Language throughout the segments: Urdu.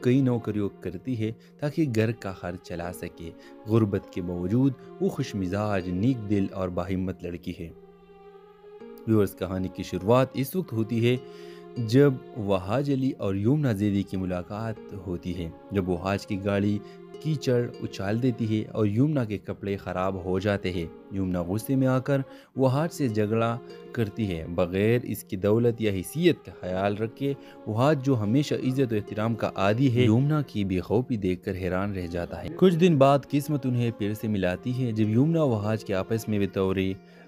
کئی نوکریوں کرتی ہے تاکہ گھر کا خرچ چلا سکے۔ غربت کے باوجود وہ خوش مزاج، نیک دل اور باہمت لڑکی ہے۔ ویورز، کہانی کی شروعات اس وقت ہوتی ہے جب وہاج علی اور یمنا زیدی کی ملاقات ہوتی ہے۔ جب وہاج کی گاڑی کیچڑ اچھال دیتی ہے اور یمنا کے کپڑے خراب ہو جاتے ہیں، یمنا غصے میں آ کر وہاج سے جھگڑا کرتی ہے، بغیر اس کی دولت یا حیثیت کا خیال رکھے۔ وہاج جو ہمیشہ عزت و احترام کا عادی ہے، یمنا کی بے خوفی دیکھ کر حیران رہ جاتا ہے۔ کچھ دن بعد قسمت انہیں پھر سے ملاتی ہے جب یمنا وہاج کے آپس میں بطور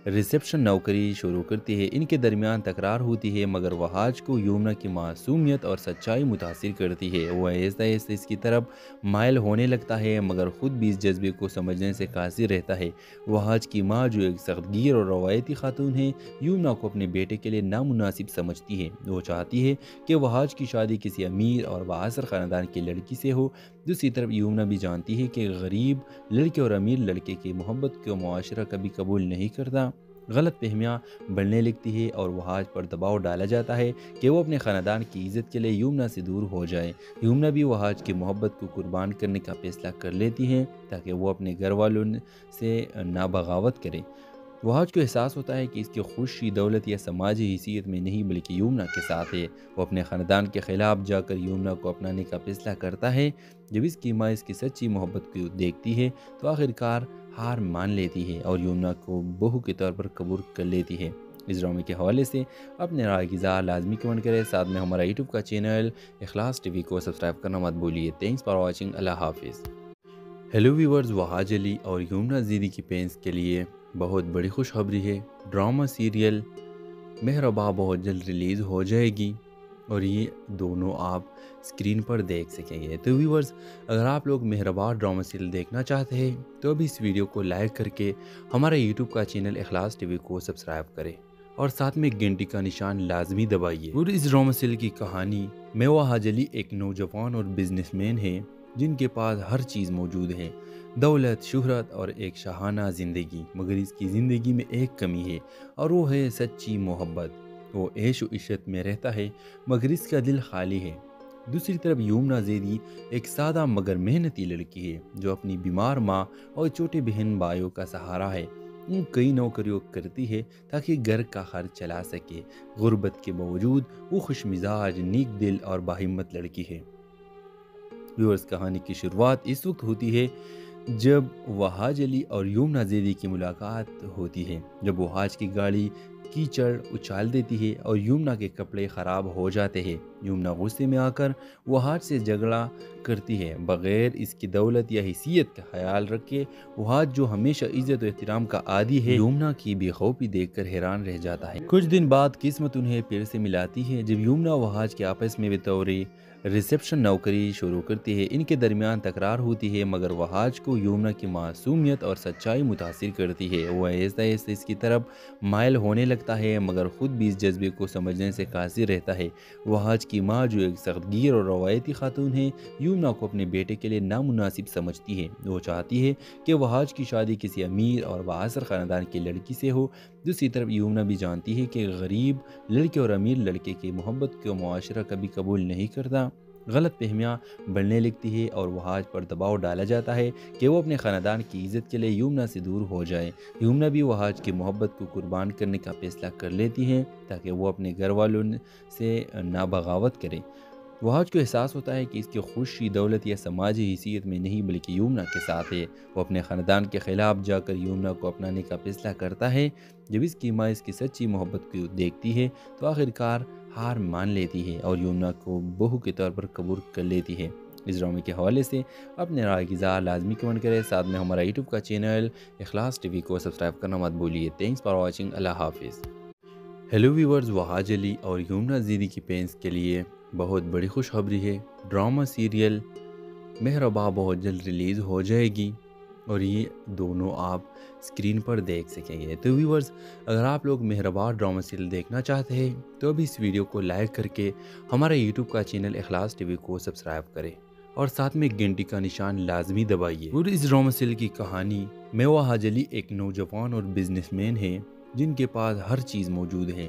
ریسیپشن نوکری شروع کرتی ہے۔ ان کے درمیان تکرار ہوتی ہے، مگر وہاج کو یمنا کی معصومیت اور سچائی متاثر کرتی ہے۔ وہ آہستہ آہستہ اس کی طرف مائل ہونے لگتا ہے، مگر خود بھی اس جذبے کو سمجھنے سے قاصر رہتا ہے۔ وہاج کی ماں، جو ایک سخت گیر اور روایتی خاتون ہے، یمنا کو اپنے بیٹے کے لیے نامناسب سمجھتی ہے۔ وہ چاہتی ہے کہ وہاج کی شادی کسی امیر اور بااثر خاندان کی لڑکی سے ہو۔ دوسری طرف یمنا بھی جانتی ہے کہ غریب لڑکے اور امیر لڑکے کی محبت کو معاشرہ کبھی قبول نہیں کرتا۔ غلط فہمیاں بڑھنے لگتی ہے اور وہاج پر دباؤ ڈالا جاتا ہے کہ وہ اپنے خاندان کی عزت کے لیے یمنا سے دور ہو جائے۔ یمنا بھی وہاج کی محبت کو قربان کرنے کا فیصلہ کر لیتی ہے تاکہ وہ اپنے گھر والوں سے نہ بغاوت کرے۔ وہاج کو احساس ہوتا ہے کہ اس کی خوشی دولت یا سماجی حیثیت میں نہیں بلکہ یمنا کے ساتھ ہے۔ وہ اپنے خاندان کے خلاف جا کر یمنا کو اپنانے کا فیصلہ کرتا ہے۔ جب اس کی ماں اس کی سچی محبت کو دیکھتی ہے تو آخرکار ہار مان لیتی ہے اور یمنا کو بہو کے طور پر قبول کر لیتی ہے۔ اس ڈرامے کے حوالے سے اپنے رائے کی اظہار لازمی کمنٹ کریں۔ ساتھ میں ہمارا یوٹیوب کا چینل اخلاص ٹی وی کو سبسکرائب کرنا مت بھولیے۔ Thanks for watching. اللہ حافظ۔ ہیلو ویورز، وہاج علی اور یمنا زیدی کی فینس کے لیے بہت بڑی خوشخبری ہے۔ ڈرامہ سیریل مہرباں بہت جلد ریلیز ہو جائے گی اور یہ دونوں آپ اسکرین پر دیکھ سکیں گے۔ تو ویورز، اگر آپ لوگ مہرباں ڈرامہ سیریل دیکھنا چاہتے ہیں تو ابھی اس ویڈیو کو لائک کر کے ہمارا یوٹیوب کا چینل اخلاص ٹی وی کو سبسکرائب کریں اور ساتھ میں گھنٹی کا نشان لازمی دبائیے۔ اور اس ڈرامہ سیریل کی کہانی میں وہاج علی ایک نوجوان اور بزنس مین ہے جن کے پاس ہر چیز موجود ہے، دولت، شہرت اور ایک شاہانہ زندگی، مگر اس کی زندگی میں ایک کمی ہے اور وہ ہے سچی محبت۔ وہ عیش و عشرت میں رہتا ہے مگر اس کا دل خالی ہے۔ دوسری طرف یمنا زیدی ایک سادہ مگر محنتی لڑکی ہے جو اپنی بیمار ماں اور چھوٹے بہن بھائیوں کا سہارا ہے۔ وہ کئی نوکریوں کرتی ہے تاکہ گھر کا خرچ چلا سکے۔ غربت کے باوجود وہ خوش مزاج، نیک دل اور باہمت لڑکی ہے۔ ویورز، کہانی کی شروعات اس وقت ہوتی ہے جب وہاج علی اور یمنا زیدی کی ملاقات ہوتی ہے۔ جب وہاج کی گاڑی کیچڑ اچھال دیتی ہے اور یمنا کے کپڑے خراب ہو جاتے ہیں، یمنا غصے میں آ کر وہاج سے جھگڑا کرتی ہے، بغیر اس کی دولت یا حیثیت کا خیال رکھے۔ وہاج جو ہمیشہ عزت و احترام کا عادی ہے، یمنا کی بے خوفی دیکھ کر حیران رہ جاتا ہے۔ کچھ دن بعد قسمت انہیں پھر سے ملاتی ہے جب یمنا وہاج کے آپس میں بطور ریسیپشن نوکری شروع کرتی ہے۔ ان کے درمیان تکرار ہوتی ہے، مگر وہاج کو یمنا کی معصومیت اور سچائی متاثر کرتی ہے۔ وہ آہستہ آہستہ اس کی طرف مائل ہونے لگتا ہے، مگر خود بھی اس جذبے کو سمجھنے سے قاصر رہتا ہے۔ وہاج کی ماں، جو ایک سخت گیر اور روایتی خاتون ہے، یمنا کو اپنے بیٹے کے لیے نامناسب سمجھتی ہے۔ وہ چاہتی ہے کہ وہاج کی شادی کسی امیر اور بااثر خاندان کی لڑکی سے ہو۔ دوسری طرف یمنا بھی جانتی ہے کہ غریب لڑکے اور امیر لڑکے کی محبت کو معاشرہ کبھی قبول نہیں کرتا۔ غلط فہمیاں بڑھنے لگتی ہے اور وہاج پر دباؤ ڈالا جاتا ہے کہ وہ اپنے خاندان کی عزت کے لیے یمنا سے دور ہو جائے۔ یمنا بھی وہاج کی محبت کو قربان کرنے کا فیصلہ کر لیتی ہے تاکہ وہ اپنے گھر والوں سے نہ بغاوت کرے۔ وہاج کو احساس ہوتا ہے کہ اس کی خوشی دولت یا سماجی حیثیت میں نہیں بلکہ یمنا کے ساتھ ہے۔ وہ اپنے خاندان کے خلاف جا کر یمنا کو اپنانے کا فیصلہ کرتا ہے۔ جب اس کی ماں اس کی سچی محبت کو دیکھتی ہے تو آخرکار ہار مان لیتی ہے اور یمنا کو بہو کے طور پر قبول کر لیتی ہے۔ اس ڈرامے کے حوالے سے اپنے رائے کی اظہار لازمی کمنٹ کریں۔ ساتھ میں ہمارا یوٹیوب کا چینل اخلاص ٹی وی کو سبسکرائب کرنا مت بھولیے۔ Thanks for watching. اللہ حافظ۔ ہیلو ویورز، وہاج علی اور یمنا زیدی کی فینس کے لیے بہت بڑی خوشخبری ہے۔ ڈرامہ سیریل مہرباں بہت جلد ریلیز ہو جائے گی اور یہ دونوں آپ اسکرین پر دیکھ سکیں گے۔ تو ویورز، اگر آپ لوگ مہرباں ڈرامہ سیریل دیکھنا چاہتے ہیں تو ابھی اس ویڈیو کو لائک کر کے ہمارا یوٹیوب کا چینل اخلاص ٹی وی کو سبسکرائب کریں اور ساتھ میں گھنٹی کا نشان لازمی دبائیے۔ اور اس ڈرامہ سیریل کی کہانی میں وہاج علی ایک نوجوان اور بزنس مین ہے جن کے پاس ہر چیز موجود ہے،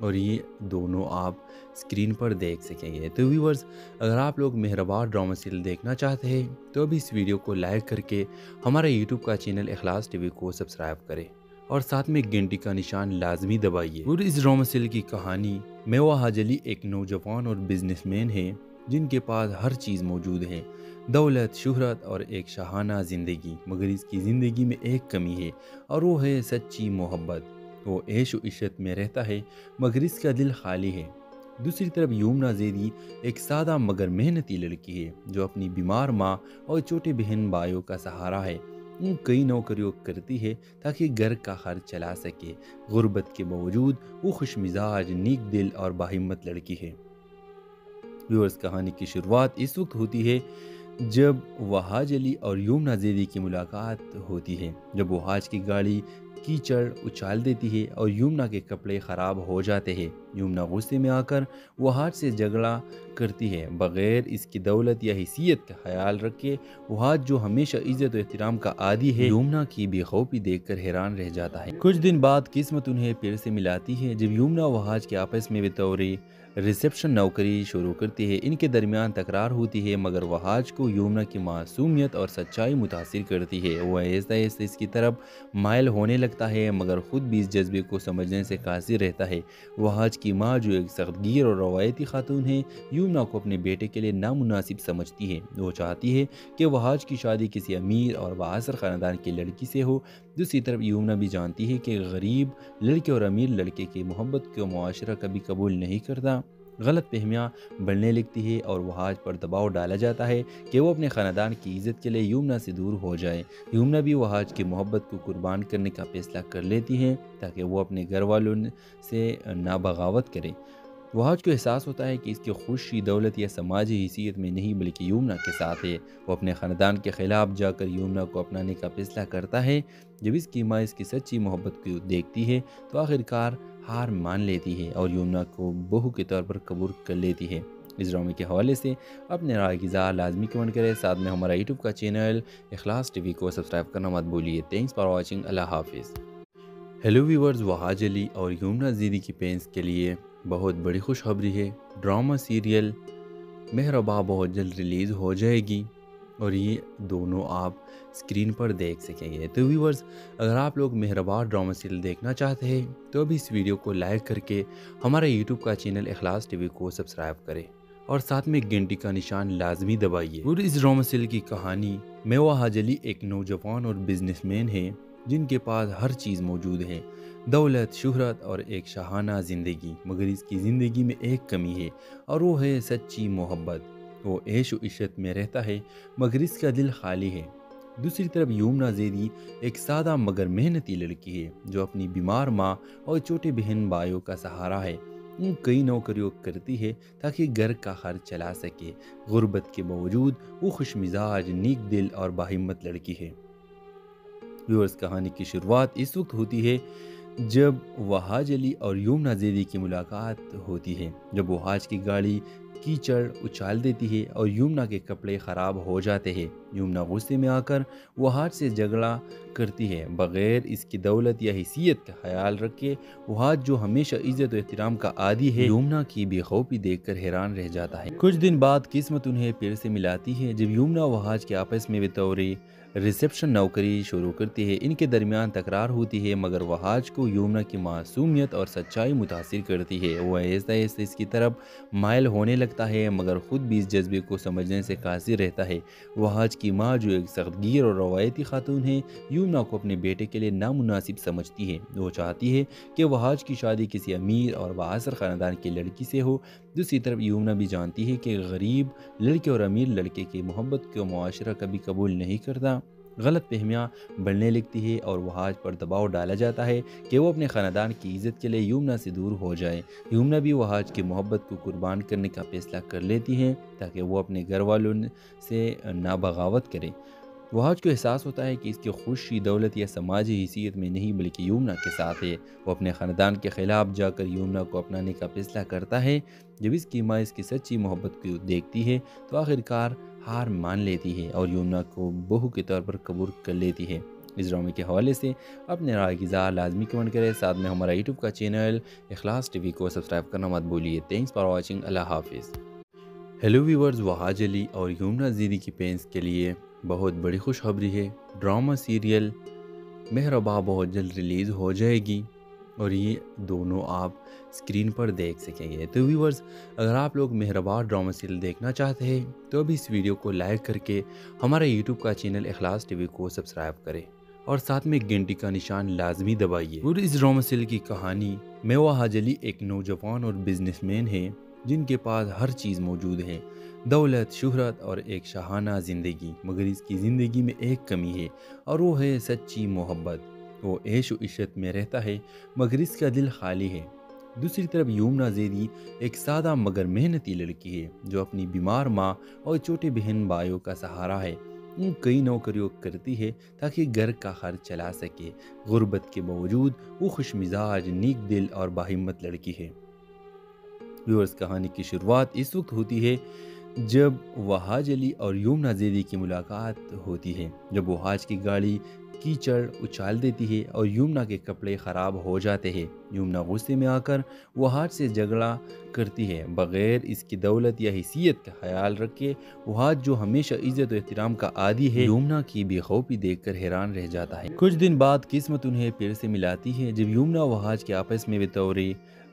اور یہ دونوں آپ اسکرین پر دیکھ سکیں گے۔ تو ویورز، اگر آپ لوگ مہربا ڈرامہ سیریل دیکھنا چاہتے ہیں تو ابھی اس ویڈیو کو لائک کر کے ہمارے یوٹیوب کا چینل اخلاص ٹی وی کو سبسکرائب کریں اور ساتھ میں گھنٹی کا نشان لازمی دبائیے۔ اور اس ڈرامہ سیریل کی کہانی میوا حاج علی ایک نوجوان اور بزنس مین ہے جن کے پاس ہر چیز موجود ہے، دولت، شہرت اور ایک شاہانہ زندگی، مگر اس کی زندگی میں ایک کمی ہے اور وہ ہے سچی محبت۔ وہ عیش و عشرت میں رہتا ہے مگر اس کا دل خالی ہے۔ دوسری طرف یمنا زیدی ایک سادہ مگر محنتی لڑکی ہے جو اپنی بیمار ماں اور چھوٹے بہن بھائیوں کا سہارا ہے۔ وہ کئی نوکریوں کرتی ہے تاکہ گھر کا خرچ چلا سکے۔ غربت کے باوجود وہ خوش مزاج، نیک دل اور باہمت لڑکی ہے۔ ویورز، کہانی کی شروعات اس وقت ہوتی ہے جب وحاج علی اور یمنا زیدی کی ملاقات ہوتی ہے۔ جب وحاج کی گاڑی کیچڑ اچھال دیتی ہے اور یمنا کے کپڑے خراب ہو جاتے ہیں، یمنا غصے میں آ کر وحاج سے جھگڑا کرتی ہے، بغیر اس کی دولت یا حیثیت کا خیال رکھے۔ وحاج جو ہمیشہ عزت و احترام کا عادی ہے، یمنا کی بے خوفی دیکھ کر حیران رہ جاتا ہے۔ کچھ دن بعد قسمت انہیں پھر سے ملاتی ہے جب یمنا وحاج کے آپس میں بطور ریسیپشن نوکری شروع کرتی ہے۔ ان کے درمیان تکرار ہوتی ہے مگر وحاج کو یمنا کی معصومیت اور سچائی متاثر کرتی ہے۔ وہ آہستہ آہستہ اس کی طرف مائل ہونے لگتا ہے مگر خود بھی اس جذبے کو سمجھنے سے قاصر رہتا ہے۔ وحاج کی ماں جو ایک سخت گیر اور روایتی خاتون ہے، یمنا کو اپنے بیٹے کے لیے نامناسب سمجھتی ہے۔ وہ چاہتی ہے کہ وحاج کی شادی کسی امیر اور بااثر خاندان کی لڑکی سے ہو۔ دوسری طرف یمنا بھی جانتی ہے کہ غریب لڑکے اور امیر لڑکے کی محبت کو معاشرہ کبھی قبول نہیں کرتا۔ غلط فہمیاں بڑھنے لگتی ہے اور وحاج پر دباؤ ڈالا جاتا ہے کہ وہ اپنے خاندان کی عزت کے لیے یمنا سے دور ہو جائے۔ یمنا بھی وحاج کی محبت کو قربان کرنے کا فیصلہ کر لیتی ہے تاکہ وہ اپنے گھر والوں سے نہ بغاوت کرے۔ وحاج کو احساس ہوتا ہے کہ اس کی خوشی دولت یا سماجی حیثیت میں نہیں بلکہ یمنا کے ساتھ ہے۔ وہ اپنے خاندان کے خلاف جا کر یمنا کو اپنانے کا فیصلہ کرتا ہے۔ جب اس کی ماں اس کی سچی محبت کو دیکھتی ہے تو آخرکار ہار مان لیتی ہے اور یمنا کو بہو کے طور پر قبول کر لیتی ہے۔ اس ڈرامے کے حوالے سے اپنے رائے کی اظہار لازمی کمنٹ کریں، ساتھ میں ہمارا یوٹیوب کا چینل اخلاص ٹی وی کو سبسکرائب کرنا مت بھولیے۔ تھینکس فار واچنگ، اللہ حافظ۔ ہیلو ویورز، وحاج علی اور یمنا زیدی کی فینس کے لیے بہت بڑی خوشخبری ہے۔ ڈرامہ سیریل مہربا بہت جلد ریلیز ہو جائے گی اور یہ دونوں آپ اسکرین پر دیکھ سکیں گے۔ تو ویورز، اگر آپ لوگ مہربا ڈرامہ سیریل دیکھنا چاہتے ہیں تو ابھی اس ویڈیو کو لائک کر کے ہمارے یوٹیوب کا چینل اخلاص ٹی وی کو سبسکرائب کریں اور ساتھ میں گھنٹی کا نشان لازمی دبائیے۔ اور اس ڈرامہ سیریل کی کہانی میوا حاج علی ایک نوجوان اور بزنس مین ہے جن کے پاس ہر چیز موجود ہے، دولت، شہرت اور ایک شاہانہ زندگی، مگر اس کی زندگی میں ایک کمی ہے اور وہ ہے سچی محبت۔ وہ عیش و عشرت میں رہتا ہے مگر اس کا دل خالی ہے۔ دوسری طرف یمنا زیدی ایک سادہ مگر محنتی لڑکی ہے جو اپنی بیمار ماں اور چھوٹے بہن بھائیوں کا سہارا ہے۔ وہ کئی نوکریوں کرتی ہے تاکہ گھر کا خرچ چلا سکے۔ غربت کے باوجود وہ خوش مزاج، نیک دل اور باہمت لڑکی ہے۔ ویورز، کہانی کی شروعات اس وقت ہوتی ہے جب وحاج علی اور یمنا زیدی کی ملاقات ہوتی ہے۔ جب وحاج کی گاڑی کیچڑ اچھال دیتی ہے اور یمنا کے کپڑے خراب ہو جاتے ہیں، یمنا غصے میں آ کر وحاج سے جھگڑا کرتی ہے، بغیر اس کی دولت یا حیثیت کا خیال رکھے۔ وحاج جو ہمیشہ عزت و احترام کا عادی ہے، یمنا کی بے خوفی دیکھ کر حیران رہ جاتا ہے۔ کچھ دن بعد قسمت انہیں پھر سے ملاتی ہے جب یمنا وحاج کے آپس میں بطور ریسیپشن نوکری شروع کرتی ہے۔ ان کے درمیان تکرار ہوتی ہے مگر وحاج کو یمنا کی معصومیت اور سچائی متاثر کرتی ہے۔ وہ آہستہ آہستہ اس کی طرف مائل ہونے لگتا ہے مگر خود بھی اس جذبے کو سمجھنے سے قاصر رہتا ہے۔ وحاج کی ماں جو ایک سخت گیر اور روایتی خاتون ہے، یمنا کو اپنے بیٹے کے لیے نامناسب سمجھتی ہے۔ وہ چاہتی ہے کہ وحاج کی شادی کسی امیر اور بااثر خاندان کی لڑکی سے ہو۔ دوسری طرف یمنا بھی جانتی ہے کہ غریب لڑکے اور امیر لڑکے کی محبت کو معاشرہ کبھی قبول نہیں کرتا۔ غلط فہمیاں بڑھنے لگتی ہے اور وحاج پر دباؤ ڈالا جاتا ہے کہ وہ اپنے خاندان کی عزت کے لیے یمنا سے دور ہو جائے۔ یمنا بھی وحاج کی محبت کو قربان کرنے کا فیصلہ کر لیتی ہے تاکہ وہ اپنے گھر والوں سے نہ بغاوت کرے۔ وحاج کو احساس ہوتا ہے کہ اس کی خوشی دولت یا سماجی حیثیت میں نہیں بلکہ یمنا کے ساتھ ہے۔ وہ اپنے خاندان کے خلاف جا کر یمنا کو اپنانے کا فیصلہ کرتا ہے۔ جب اس کی ماں اس کی سچی محبت کو دیکھتی ہے تو آخرکار ہار مان لیتی ہے اور یمنا کو بہو کے طور پر قبول کر لیتی ہے۔ اس ڈرامے کے حوالے سے اپنے رائے کی اظہار لازمی کمنٹ کریں، ساتھ میں ہمارا یوٹیوب کا چینل اخلاص ٹی وی کو سبسکرائب کرنا مت بھولیے۔ تھینکس فار واچنگ، اللہ حافظ۔ ہیلو ویورز، وہاج علی اور یمنا زیدی کی فینس کے لیے بہت بڑی خوشخبری ہے۔ ڈرامہ سیریل مہرباں بہت جلد ریلیز ہو جائے گی اور یہ دونوں آپ اسکرین پر دیکھ سکیں گے۔ تو ویورز، اگر آپ لوگ مہرباں ڈرامہ سیریل دیکھنا چاہتے ہیں تو ابھی اس ویڈیو کو لائک کر کے ہمارے یوٹیوب کا چینل اخلاص ٹی وی کو سبسکرائب کریں اور ساتھ میں گھنٹی کا نشان لازمی دبائیے۔ اور اس ڈرامہ سیریل کی کہانی میں وہاج علی ایک نوجوان اور بزنس مین ہے جن کے پاس ہر چیز موجود ہے، دولت، شہرت اور ایک شاہانہ زندگی، مگر اس کی زندگی میں ایک کمی ہے اور وہ ہے سچی محبت۔ وہ عیش و عشرت میں رہتا ہے مگر اس کا دل خالی ہے۔ دوسری طرف یمنا زیدی ایک سادہ مگر محنتی لڑکی ہے جو اپنی بیمار ماں اور چھوٹے بہن بھائیوں کا سہارا ہے۔ وہ کئی نوکریوں کرتی ہے تاکہ گھر کا خرچ چلا سکے۔ غربت کے باوجود وہ خوش مزاج، نیک دل اور باہمت لڑکی ہے۔ ویورز، کہانی کی شروعات اس وقت ہوتی ہے جب وہاج علی اور یمنا زیدی کی ملاقات ہوتی ہے۔ جب وہاج کی گاڑی کیچڑ اچھال دیتی ہے اور یمنا کے کپڑے خراب ہو جاتے ہیں، یمنا غصے میں آ کر وہاج سے جھگڑا کرتی ہے، بغیر اس کی دولت یا حیثیت کا خیال رکھے۔ وہاج جو ہمیشہ عزت و احترام کا عادی ہے، یمنا کی بے خوفی دیکھ کر حیران رہ جاتا ہے۔ کچھ دن بعد قسمت انہیں پھر سے ملاتی ہے جب یمنا وہاج کے آپس میں بطور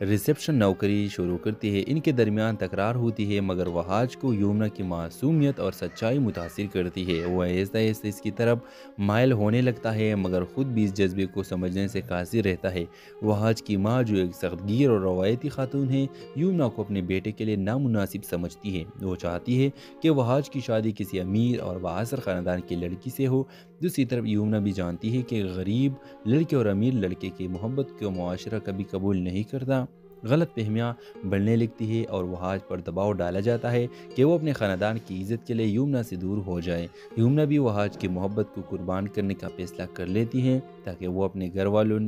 ریسیپشن نوکری شروع کرتی ہے۔ ان کے درمیان تکرار ہوتی ہے مگر وہاج کو یمنا کی معصومیت اور سچائی متاثر کرتی ہے۔ وہ آہستہ آہستہ اس کی طرف مائل ہونے لگتا ہے مگر خود بھی اس جذبے کو سمجھنے سے قاصر رہتا ہے۔ وہاج کی ماں جو ایک سخت گیر اور روایتی خاتون ہے، یمنا کو اپنے بیٹے کے لیے نامناسب سمجھتی ہے۔ وہ چاہتی ہے کہ وہاج کی شادی کسی امیر اور بااثر خاندان کی لڑکی سے ہو۔ دوسری طرف یمنا بھی جانتی ہے کہ غریب لڑکے اور امیر لڑکے کی محبت کو معاشرہ کبھی قبول نہیں کرتا۔ غلط فہمیاں بڑھنے لگتی ہے اور وہاج پر دباؤ ڈالا جاتا ہے کہ وہ اپنے خاندان کی عزت کے لیے یمنا سے دور ہو جائے۔ یمنا بھی وہاج کی محبت کو قربان کرنے کا فیصلہ کر لیتی ہے تاکہ وہ اپنے گھر والوں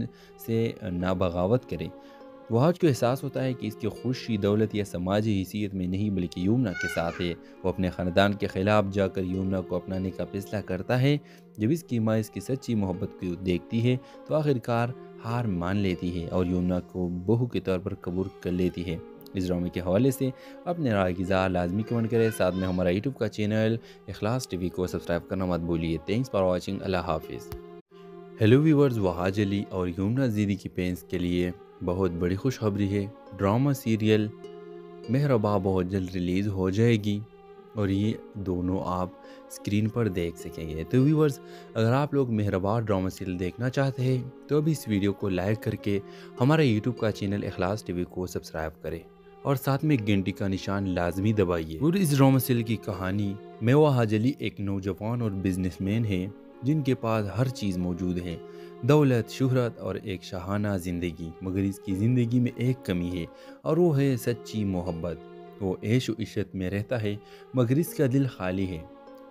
سے نہ بغاوت کرے۔ وہاج کو احساس ہوتا ہے کہ اس کی خوشی دولت یا سماجی حیثیت میں نہیں بلکہ یمنا کے ساتھ ہے۔ وہ اپنے خاندان کے خلاف جا کر یمنا کو اپنانے کا فیصلہ کرتا ہے۔ جب اس کی ماں اس کی سچی محبت کو دیکھتی ہے تو آخرکار ہار مان لیتی ہے اور یمنا کو بہو کے طور پر قبول کر لیتی ہے۔ اس ڈرامے کے حوالے سے اپنے رائے کی اظہار لازمی کمنٹ کریں، ساتھ میں ہمارا یوٹیوب کا چینل اخلاص ٹی وی کو سبسکرائب کرنا مت بھولیے۔ تھینکس فار واچنگ، اللہ حافظ۔ ہیلو ویورز، وہاج علی اور یمنا زیدی کی فینس کے لیے بہت بڑی خوشخبری ہے۔ ڈرامہ سیریل مہرباں بہت جلد ریلیز ہو جائے گی اور یہ دونوں آپ اسکرین پر دیکھ سکیں گے۔ تو ویورز، اگر آپ لوگ مہرباں ڈرامہ سیریل دیکھنا چاہتے ہیں تو ابھی اس ویڈیو کو لائک کر کے ہمارے یوٹیوب کا چینل اخلاص ٹی وی کو سبسکرائب کریں اور ساتھ میں گھنٹی کا نشان لازمی دبائیے۔ اور اس ڈرامہ سیریل کی کہانی میں وہاج علی ایک نوجوان اور بزنس مین ہے جن کے پاس ہر چیز موجود ہے، دولت، شہرت اور ایک شاہانہ زندگی، مگر اس کی زندگی میں ایک کمی ہے اور وہ ہے سچی محبت۔ وہ عیش و عشرت میں رہتا ہے مگر اس کا دل خالی ہے۔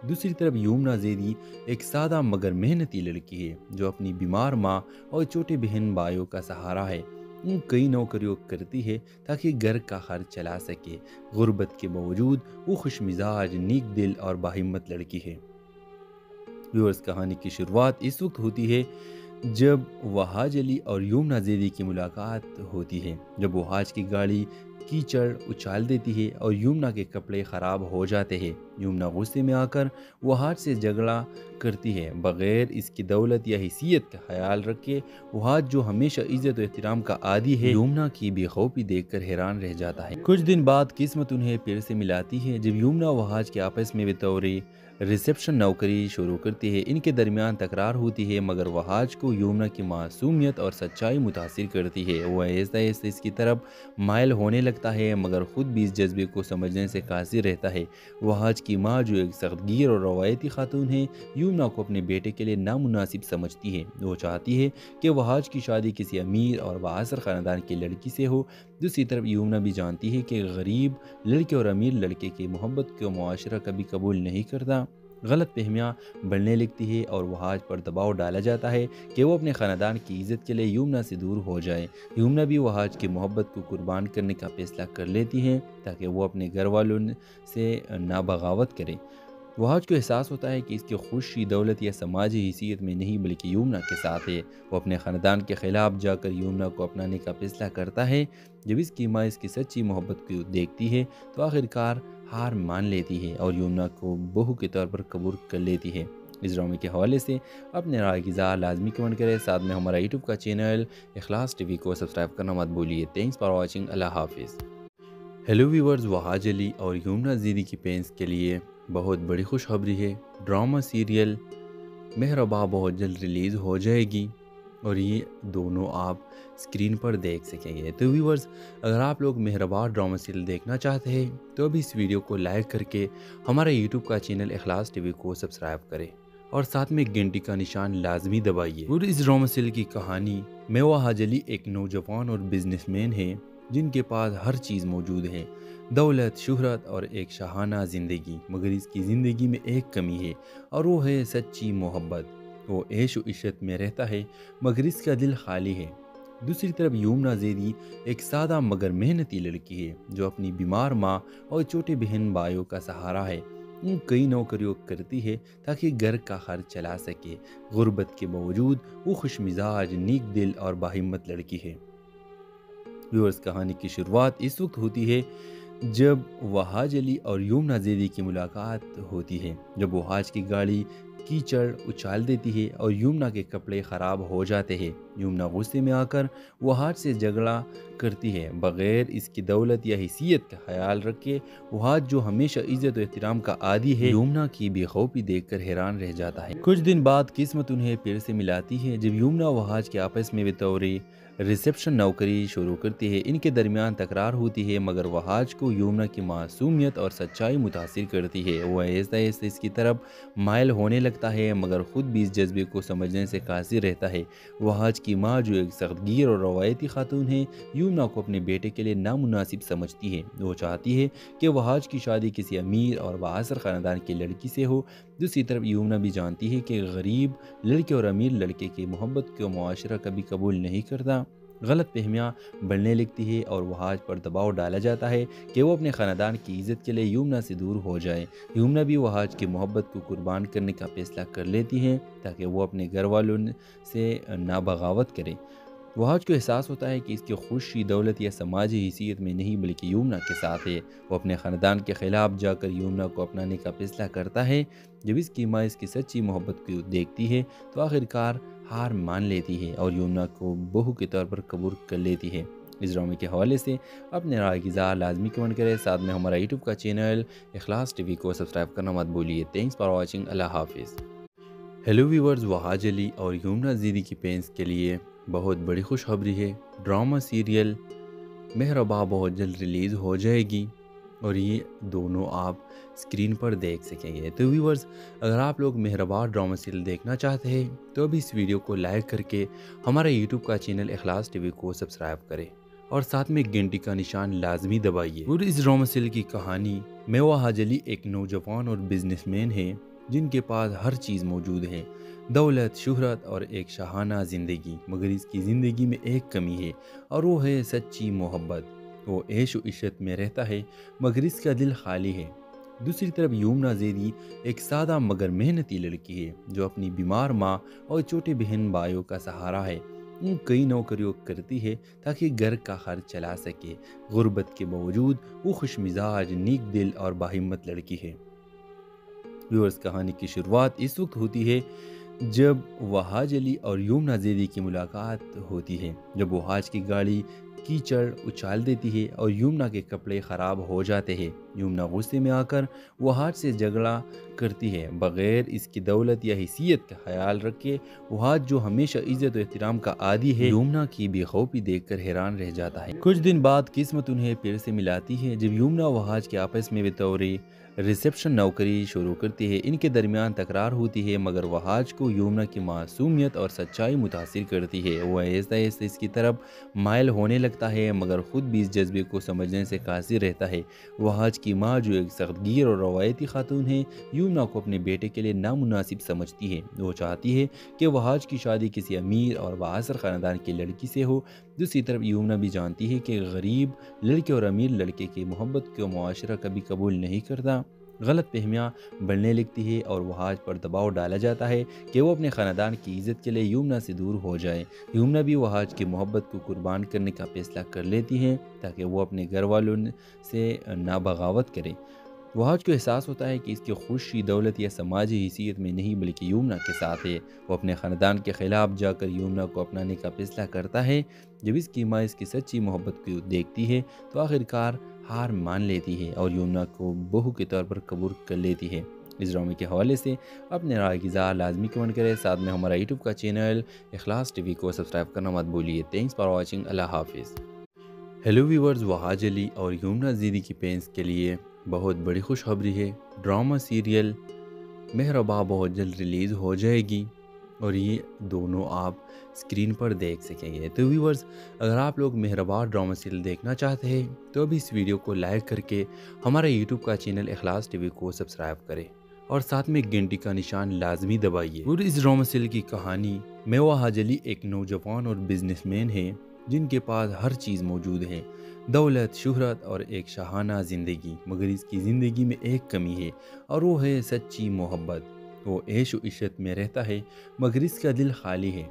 دوسری طرف یمنا زیدی ایک سادہ مگر محنتی لڑکی ہے جو اپنی بیمار ماں اور چھوٹے بہن بھائیوں کا سہارا ہے۔ وہ کئی نوکریوں کرتی ہے تاکہ گھر کا خرچ چلا سکے۔ غربت کے باوجود وہ خوش مزاج، نیک دل اور باہمت لڑکی ہے۔ ویورز، کہانی کی شروعات اس وقت ہوتی ہے جب وہاج علی اور یمنا زیدی کی ملاقات ہوتی ہے۔ جب وہاج کی گاڑی کیچڑ اچھال دیتی ہے اور یمنا کے کپڑے خراب ہو جاتے ہیں، یمنا غصے میں آ کر وہاج سے جھگڑا کرتی ہے، بغیر اس کی دولت یا حیثیت کا خیال رکھے۔ وہاج جو ہمیشہ عزت و احترام کا عادی ہے، یمنا کی بے خوفی دیکھ کر حیران رہ جاتا ہے۔ کچھ دن بعد قسمت انہیں پھر سے ملاتی ہے جب یمنا وہاج کے آپس میں بطور ریسیپشن نوکری شروع کرتی ہے۔ ان کے درمیان تکرار ہوتی ہے مگر وہاج کو یمنا کی معصومیت اور سچائی متاثر کرتی ہے۔ وہ آہستہ آہستہ اس کی طرف مائل ہونے لگتا ہے مگر خود بھی اس جذبے کو سمجھنے سے قاصر رہتا ہے۔ وہاج کی ماں جو ایک سخت گیر اور روایتی خاتون ہے، یمنا کو اپنے بیٹے کے لیے نامناسب سمجھتی ہے۔ وہ چاہتی ہے کہ وہاج کی شادی کسی امیر اور بااثر خاندان کی لڑکی سے ہو۔ دوسری طرف یمنا بھی جانتی ہے کہ غریب لڑکے اور امیر لڑکے کی محبت کو معاشرہ کبھی قبول نہیں کرتا۔ غلط فہمیاں بڑھنے لگتی ہے اور وہاج پر دباؤ ڈالا جاتا ہے کہ وہ اپنے خاندان کی عزت کے لیے یمنا سے دور ہو جائے۔ یمنا بھی وہاج کی محبت کو قربان کرنے کا فیصلہ کر لیتی ہے تاکہ وہ اپنے گھر والوں سے نہ بغاوت کرے۔ وحاج کو احساس ہوتا ہے کہ اس کی خوشی دولت یا سماجی حیثیت میں نہیں بلکہ یمنا کے ساتھ ہے۔ وہ اپنے خاندان کے خلاف جا کر یمنا کو اپنانے کا فیصلہ کرتا ہے۔ جب اس کی ماں اس کی سچی محبت کو دیکھتی ہے تو آخرکار ہار مان لیتی ہے اور یمنا کو بہو کے طور پر قبول کر لیتی ہے۔ اس ڈرامے کے حوالے سے اپنے رائے کی اظہار لازمی کمنٹ کریں، ساتھ میں ہمارا یوٹیوب کا چینل اخلاص ٹی وی کو سبسکرائب کرنا مت بھولیے۔ تھینکس فار واچنگ، اللہ حافظ۔ ہیلو ویورز، وحاج علی اور یمنا زیدی کی فینس کے لیے بہت بڑی خوشخبری ہے۔ ڈرامہ سیریل مہرباں بہت جلد ریلیز ہو جائے گی اور یہ دونوں آپ اسکرین پر دیکھ سکیں گے۔ تو ویورز، اگر آپ لوگ مہرباں ڈرامہ سیریل دیکھنا چاہتے ہیں تو ابھی اس ویڈیو کو لائک کر کے ہمارا یوٹیوب کا چینل اخلاص ٹی وی کو سبسکرائب کریں اور ساتھ میں گھنٹی کا نشان لازمی دبائیے۔ اور اس ڈرامہ سیریل کی کہانی میں وحاج علی ایک نوجوان اور بزنس مین ہے جن کے پاس ہر چیز موجود ہے، دولت، شہرت اور ایک شاہانہ زندگی، مگر اس کی زندگی میں ایک کمی ہے اور وہ ہے سچی محبت۔ وہ عیش و عشرت میں رہتا ہے مگر اس کا دل خالی ہے۔ دوسری طرف یمنا زیدی ایک سادہ مگر محنتی لڑکی ہے جو اپنی بیمار ماں اور چھوٹے بہن بھائیوں کا سہارا ہے۔ وہ کئی نوکریوں کرتی ہے تاکہ گھر کا خرچ چلا سکے۔ غربت کے باوجود وہ خوش مزاج، نیک دل اور باہمت لڑکی ہے۔ ویورز، کہانی کی شروعات اس وقت ہوتی ہے جب وحاج علی اور یمنا زیدی کی ملاقات ہوتی ہے۔ جب وحاج کی گاڑی کیچڑ اچھال دیتی ہے اور یمنا کے کپڑے خراب ہو جاتے ہیں۔ یمنا غصے میں آ کر وحاج سے جھگڑا کرتی ہے، بغیر اس کی دولت یا حیثیت کا خیال رکھے۔ وحاج جو ہمیشہ عزت و احترام کا عادی ہے، یمنا کی بے خوفی دیکھ کر حیران رہ جاتا ہے۔ کچھ دن بعد قسمت انہیں پھر سے ملاتی ہے جب یمنا وحاج کے آپس میں بطور ریسیپشن نوکری شروع کرتی ہے۔ ان کے درمیان تکرار ہوتی ہے مگر وحاج کو یمنا کی معصومیت اور سچائی متاثر کرتی ہے۔ وہ آہستہ آہستہ اس کی طرف مائل ہونے لگتا ہے مگر خود بھی اس جذبے کو سمجھنے سے قاصر رہتا ہے۔ وحاج کی ماں جو ایک سخت گیر اور روایتی خاتون ہے، یمنا کو اپنے بیٹے کے لیے نامناسب سمجھتی ہے۔ وہ چاہتی ہے کہ وحاج کی شادی کسی امیر اور بااثر خاندان کی لڑکی سے ہو۔ دوسری طرف یمنا بھی جانتی ہے کہ غریب لڑکے اور امیر لڑکے کی محبت کو معاشرہ کبھی قبول نہیں کرتا۔ غلط فہمیاں بڑھنے لگتی ہے اور وحاج پر دباؤ ڈالا جاتا ہے کہ وہ اپنے خاندان کی عزت کے لیے یمنا سے دور ہو جائے۔ یمنا بھی وحاج کی محبت کو قربان کرنے کا فیصلہ کر لیتی ہے تاکہ وہ اپنے گھر والوں سے نہ بغاوت کرے۔ وحاج کو احساس ہوتا ہے کہ اس کی خوشی دولت یا سماجی حیثیت میں نہیں بلکہ یمنا کے ساتھ ہے۔ وہ اپنے خاندان کے خلاف جا کر یمنا کو اپنانے کا فیصلہ کرتا ہے۔ جب اس کی ماں اس کی سچی محبت کو دیکھتی ہے تو آخرکار ہار مان لیتی ہے اور یمنا کو بہو کے طور پر قبول کر لیتی ہے۔ اس ڈرامے کے حوالے سے اپنے رائے کی اظہار لازمی کمنٹ کریں، ساتھ میں ہمارا یوٹیوب کا چینل اخلاص ٹی وی کو سبسکرائب کرنا مت بھولیے۔ تھینکس فار واچنگ، اللہ حافظ۔ ہیلو ویورز، وحاج علی اور یمنا زیدی کی فینس کے لیے بہت بڑی خوشخبری ہے۔ ڈرامہ سیریل مہرباں بہت جلد ریلیز ہو جائے گی اور یہ دونوں آپ اسکرین پر دیکھ سکیں گے۔ تو ویورز، اگر آپ لوگ مہرباں ڈرامہ سیریل دیکھنا چاہتے ہیں تو ابھی اس ویڈیو کو لائک کر کے ہمارا یوٹیوب کا چینل اخلاص ٹی وی کو سبسکرائب کریں اور ساتھ میں گھنٹی کا نشان لازمی دبائیے۔ اور اس ڈرامہ سیریل کی کہانی میں وحاج علی ایک نوجوان اور بزنس مین ہے جن کے پاس ہر چیز موجود ہے، دولت، شہرت اور ایک شاہانہ زندگی، مگر اس کی زندگی میں ایک کمی ہے اور وہ ہے سچی محبت۔ وہ عیش و عشرت میں رہتا ہے مگر اس کا دل خالی ہے۔ دوسری طرف یمنا زیدی ایک سادہ مگر محنتی لڑکی ہے جو اپنی بیمار ماں اور چھوٹے بہن بھائیوں کا سہارا ہے۔ وہ کئی نوکریوں کرتی ہے تاکہ گھر کا خرچ چلا سکے۔ غربت کے باوجود وہ خوش مزاج، نیک دل اور باہمت لڑکی ہے۔ ویورز، کہانی کی شروعات اس وقت ہوتی ہے جب وحاج علی اور یمنا زیدی کی ملاقات ہوتی ہے۔ جب وحاج کی گاڑی کیچڑ اچھال دیتی ہے اور یمنا کے کپڑے خراب ہو جاتے ہیں۔ یمنا غصے میں آ کر وحاج سے جھگڑا کرتی ہے، بغیر اس کی دولت یا حیثیت کا خیال رکھے۔ وحاج جو ہمیشہ عزت و احترام کا عادی ہے، یمنا کی بے خوفی دیکھ کر حیران رہ جاتا ہے۔ کچھ دن بعد قسمت انہیں پھر سے ملاتی ہے جب یمنا وحاج کے آپس میں بطور ریسیپشن نوکری شروع کرتی ہے۔ ان کے درمیان تکرار ہوتی ہے مگر وحاج کو یمنا کی معصومیت اور سچائی متاثر کرتی ہے۔ وہ آہستہ آہستہ اس کی طرف مائل ہونے لگتا ہے مگر خود بھی اس جذبے کو سمجھنے سے قاصر رہتا ہے۔ وحاج کی ماں جو ایک سخت گیر اور روایتی خاتون ہے، یمنا کو اپنے بیٹے کے لیے نامناسب سمجھتی ہے۔ وہ چاہتی ہے کہ وحاج کی شادی کسی امیر اور بااثر خاندان کی لڑکی سے ہو۔ دوسری طرف یمنا بھی جانتی ہے کہ غریب لڑکے اور امیر لڑکے کی محبت کو معاشرہ کبھی قبول نہیں کرتا۔ غلط فہمیاں بڑھنے لگتی ہے اور وہاج پر دباؤ ڈالا جاتا ہے کہ وہ اپنے خاندان کی عزت کے لیے یمنا سے دور ہو جائے۔ یمنا بھی وہاج کی محبت کو قربان کرنے کا فیصلہ کر لیتی ہیں تاکہ وہ اپنے گھر والوں سے نہ بغاوت کرے۔ وہاج کو احساس ہوتا ہے کہ اس کی خوشی دولت یا سماجی حیثیت میں نہیں بلکہ یمنا کے ساتھ ہے۔ وہ اپنے خاندان کے خلاف جا کر یمنا کو اپنانے کا فیصلہ کرتا ہے۔ جب اس کی ماں اس کی سچی محبت کو دیکھتی ہے تو آخرکار ہار مان لیتی ہے اور یمنا کو بہو کے طور پر قبول کر لیتی ہے۔ اس ڈرامے کے حوالے سے اپنے رائے کی اظہار لازمی کمنٹ کریں، ساتھ میں ہمارا یوٹیوب کا چینل اخلاص ٹی وی کو سبسکرائب کرنا مت بھولیے۔ تھینکس فار واچنگ، اللہ حافظ۔ ہیلو ویورز، وہاج علی اور یمنا زیدی کی فینس کے لیے بہت بڑی خوشخبری ہے۔ ڈرامہ سیریل مہرباں بہت جلد ریلیز ہو جائے گی اور یہ دونوں آپ اسکرین پر دیکھ سکیں گے۔ تو ویورز، اگر آپ لوگ مہرباں ڈرامہ سیریل دیکھنا چاہتے ہیں تو ابھی اس ویڈیو کو لائک کر کے ہمارے یوٹیوب کا چینل اخلاص ٹی وی کو سبسکرائب کریں اور ساتھ میں گھنٹی کا نشان لازمی دبائیے۔ اور اس ڈرامہ سیریل کی کہانی میں وہاج علی ایک نوجوان اور بزنس مین ہے جن کے پاس ہر چیز موجود ہے، دولت، شہرت اور ایک شاہانہ زندگی، مگر اس کی زندگی میں ایک کمی ہے اور وہ ہے سچی محبت۔ وہ عیش و عشرت میں رہتا ہے مگر اس کا دل خالی ہے۔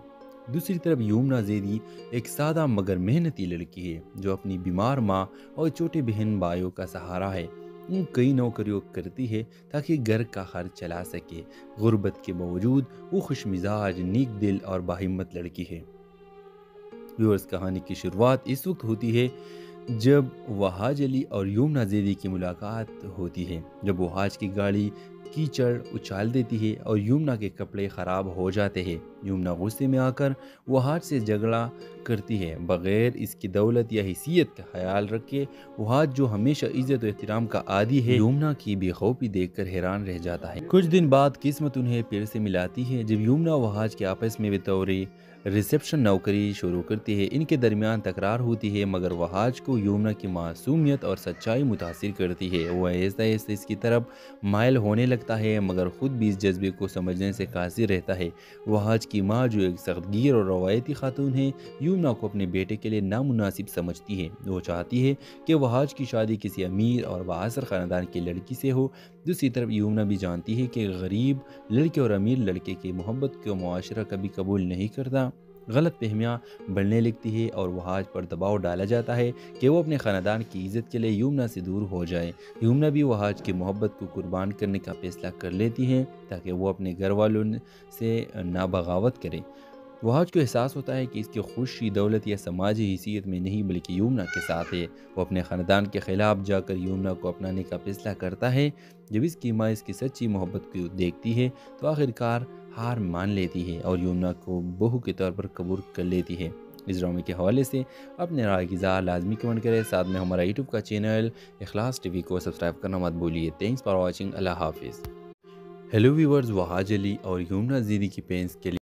دوسری طرف یمنا زیدی ایک سادہ مگر محنتی لڑکی ہے جو اپنی بیمار ماں اور چھوٹے بہن بھائیوں کا سہارا ہے۔ وہ کئی نوکریوں کرتی ہے تاکہ گھر کا خرچ چلا سکے۔ غربت کے باوجود وہ خوش مزاج، نیک دل اور باہمت لڑکی ہے۔ ویورز، کہانی کی شروعات اس وقت ہوتی ہے جب وہاج علی اور یمنا زیدی کی ملاقات ہوتی ہے، جب وہاج کی گاڑی کیچڑ اچھال دیتی ہے اور یمنا کے کپڑے خراب ہو جاتے ہیں۔ یمنا غصے میں آ کر وہاج سے جھگڑا کرتی ہے، بغیر اس کی دولت یا حیثیت کا خیال رکھے۔ وہاج جو ہمیشہ عزت و احترام کا عادی ہے، یمنا کی بے خوفی دیکھ کر حیران رہ جاتا ہے۔ کچھ دن بعد قسمت انہیں پھر سے ملاتی ہے جب یمنا وہاج کے آپس میں بطور ریسیپشن نوکری شروع کرتی ہے۔ ان کے درمیان تکرار ہوتی ہے مگر وہاج کو یمنا کی معصومیت اور سچائی متاثر کرتی ہے۔ وہ آہستہ آہستہ اس کی طرف مائل ہونے لگتا ہے مگر خود بھی اس جذبے کو سمجھنے سے قاصر رہتا ہے۔ وہاج کی ماں جو ایک سخت گیر اور روایتی خاتون ہے، یمنا کو اپنے بیٹے کے لیے نامناسب سمجھتی ہے۔ وہ چاہتی ہے کہ وہاج کی شادی کسی امیر اور بااثر خاندان کی لڑکی سے ہو۔ دوسری طرف یمنا بھی جانتی ہے کہ غریب لڑکے اور امیر لڑکے کی محبت کو معاشرہ کبھی قبول نہیں کرتا۔ غلط فہمیاں بڑھنے لگتی ہے اور وہاج پر دباؤ ڈالا جاتا ہے کہ وہ اپنے خاندان کی عزت کے لیے یمنا سے دور ہو جائے۔ یمنا بھی وہاج کی محبت کو قربان کرنے کا فیصلہ کر لیتی ہیں تاکہ وہ اپنے گھر والوں سے نہ بغاوت کرے۔ وہاج کو احساس ہوتا ہے کہ اس کی خوشی دولت یا سماجی حیثیت میں نہیں بلکہ یمنا کے ساتھ ہے۔ وہ اپنے خاندان کے خلاف جا کر یمنا کو اپنانے کا فیصلہ کرتا ہے۔ جب اس کی ماں اس کی سچی محبت کو دیکھتی ہے تو آخرکار ہار مان لیتی ہے اور یمنا کو بہو کے طور پر قبول کر لیتی ہے۔ اس ڈرامے کے حوالے سے اپنے رائے کی اظہار لازمی کمنٹ کریں، ساتھ میں ہمارا یوٹیوب کا چینل اخلاص ٹی وی کو سبسکرائب کرنا مت بھولیے۔ تھینکس فار واچنگ، اللہ حافظ۔ ہیلو ویورز، وہاج علی اور یمنا زیدی کی فینس کے لیے